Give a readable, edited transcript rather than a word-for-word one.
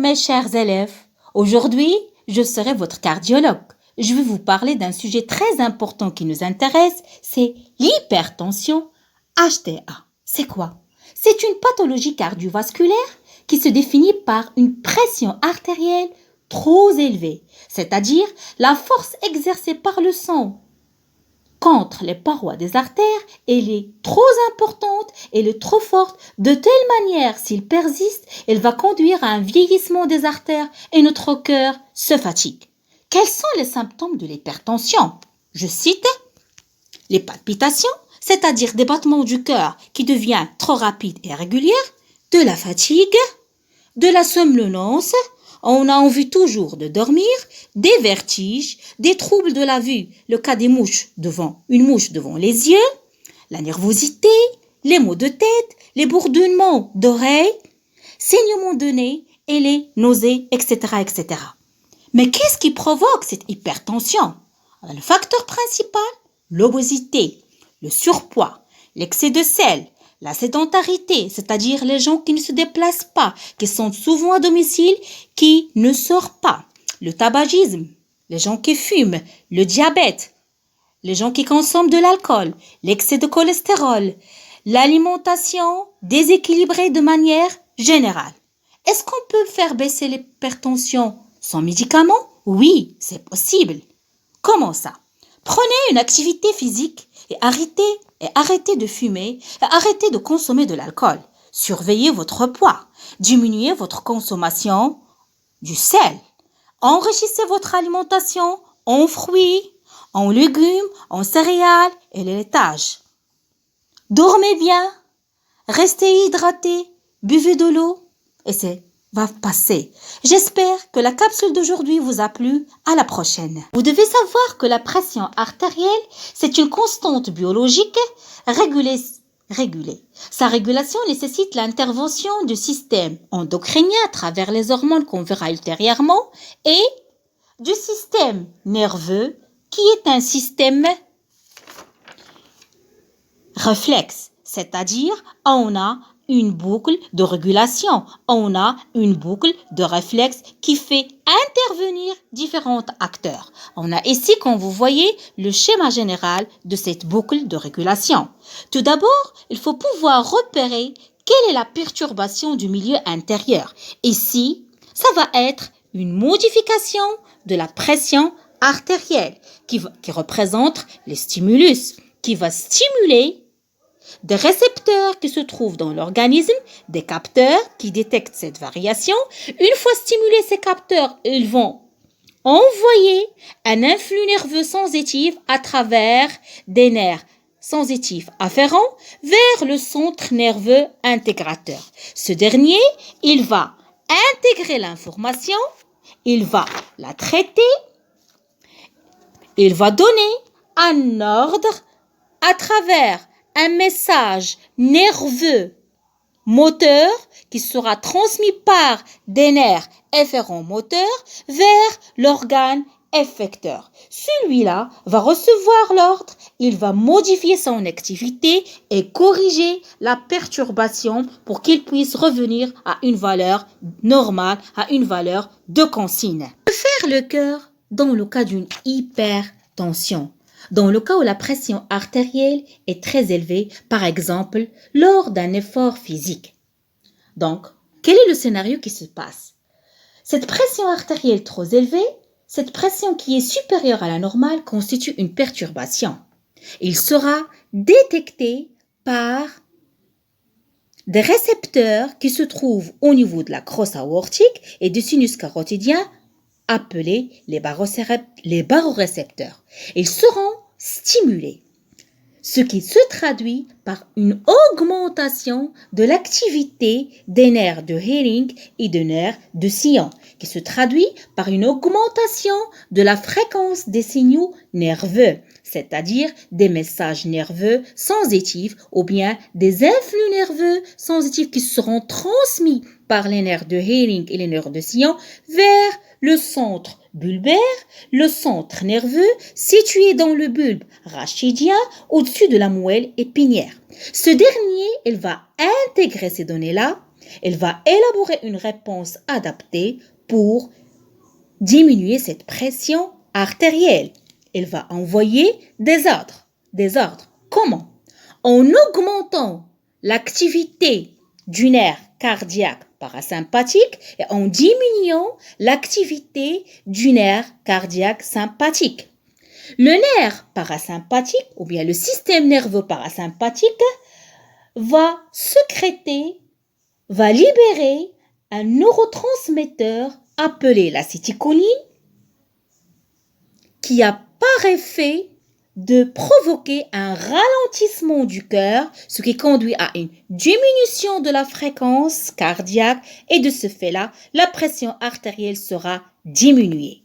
mes chers élèves. Aujourd'hui, je serai votre cardiologue. Je vais vous parler d'un sujet très important qui nous intéresse, c'est l'hypertension HTA. C'est quoi? C'est une pathologie cardiovasculaire qui se définit par une pression artérielle trop élevée, c'est-à-dire la force exercée par le sang contre les parois des artères, elle est trop importante, elle est trop forte, de telle manière, s'il persiste, elle va conduire à un vieillissement des artères et notre cœur se fatigue. Quels sont les symptômes de l'hypertension? Je cite les palpitations, c'est-à-dire des battements du cœur qui deviennent trop rapides et réguliers, de la fatigue, de la somnolence, on a envie toujours de dormir, des vertiges, des troubles de la vue, le cas des mouches devant, une mouche devant les yeux, la nervosité, les maux de tête, les bourdonnements d'oreilles, saignements de nez et les nausées, etc., etc. Mais qu'est-ce qui provoque cette hypertension? Le facteur principal, l'obésité, le surpoids, l'excès de sel, la sédentarité, c'est-à-dire les gens qui ne se déplacent pas, qui sont souvent à domicile, qui ne sortent pas, le tabagisme, les gens qui fument, le diabète, les gens qui consomment de l'alcool, l'excès de cholestérol, l'alimentation déséquilibrée de manière générale. Est-ce qu'on peut faire baisser l'hypertension sans médicaments? Oui, c'est possible. Comment ça? Prenez une activité physique et arrêtez de fumer et arrêtez de consommer de l'alcool. Surveillez votre poids. Diminuez votre consommation du sel. Enrichissez votre alimentation en fruits, en légumes, en céréales et les laitages. Dormez bien, restez hydraté, buvez de l'eau et c'est va passer. J'espère que la capsule d'aujourd'hui vous a plu. À la prochaine. Vous devez savoir que la pression artérielle, c'est une constante biologique régulée. Sa régulation nécessite l'intervention du système endocrinien à travers les hormones qu'on verra ultérieurement et du système nerveux qui est un système réflexe, c'est-à-dire on a une boucle de régulation, on a une boucle de réflexe qui fait intervenir différents acteurs. On a ici, comme vous voyez, le schéma général de cette boucle de régulation. Tout d'abord, il faut pouvoir repérer quelle est la perturbation du milieu intérieur. Ici, ça va être une modification de la pression artérielle qui représente les stimulus, qui va stimuler des récepteurs qui se trouvent dans l'organisme, des capteurs qui détectent cette variation. Une fois stimulés ces capteurs, ils vont envoyer un influx nerveux sensitif à travers des nerfs sensitifs afférents vers le centre nerveux intégrateur. Ce dernier, il va intégrer l'information, il va la traiter, il va donner un ordre à travers un message nerveux moteur qui sera transmis par des nerfs efférents moteurs vers l'organe effecteur. Celui-là va recevoir l'ordre, il va modifier son activité et corriger la perturbation pour qu'il puisse revenir à une valeur normale, à une valeur de consigne. Que faire le cœur dans le cas d'une hypertension? Dans le cas où la pression artérielle est très élevée, par exemple, lors d'un effort physique. Donc, quel est le scénario qui se passe? Cette pression artérielle trop élevée, cette pression qui est supérieure à la normale constitue une perturbation. Il sera détecté par des récepteurs qui se trouvent au niveau de la crosse aortique et du sinus carotidien appelés les barorécepteurs. Ils seront stimulés, ce qui se traduit par une augmentation de l'activité des nerfs de Hering et des nerfs de Sillon, qui se traduit par une augmentation de la fréquence des signaux nerveux, c'est-à-dire des messages nerveux sensitifs ou bien des influx nerveux sensitifs qui seront transmis par les nerfs de Hering et les nerfs de Sillon vers le centre bulbaire, le centre nerveux situé dans le bulbe rachidien au-dessus de la moelle épinière. Ce dernier, il va intégrer ces données-là Elle va élaborer une réponse adaptée pour diminuer cette pression artérielle. Elle va envoyer des ordres. Des ordres. Comment? En augmentant l'activité du nerf cardiaque parasympathique et en diminuant l'activité du nerf cardiaque sympathique. Le nerf parasympathique ou bien le système nerveux parasympathique va sécréter, va libérer un neurotransmetteur appelé l'acétylcholine qui a par effet de provoquer un ralentissement du cœur, ce qui conduit à une diminution de la fréquence cardiaque et de ce fait-là, la pression artérielle sera diminuée.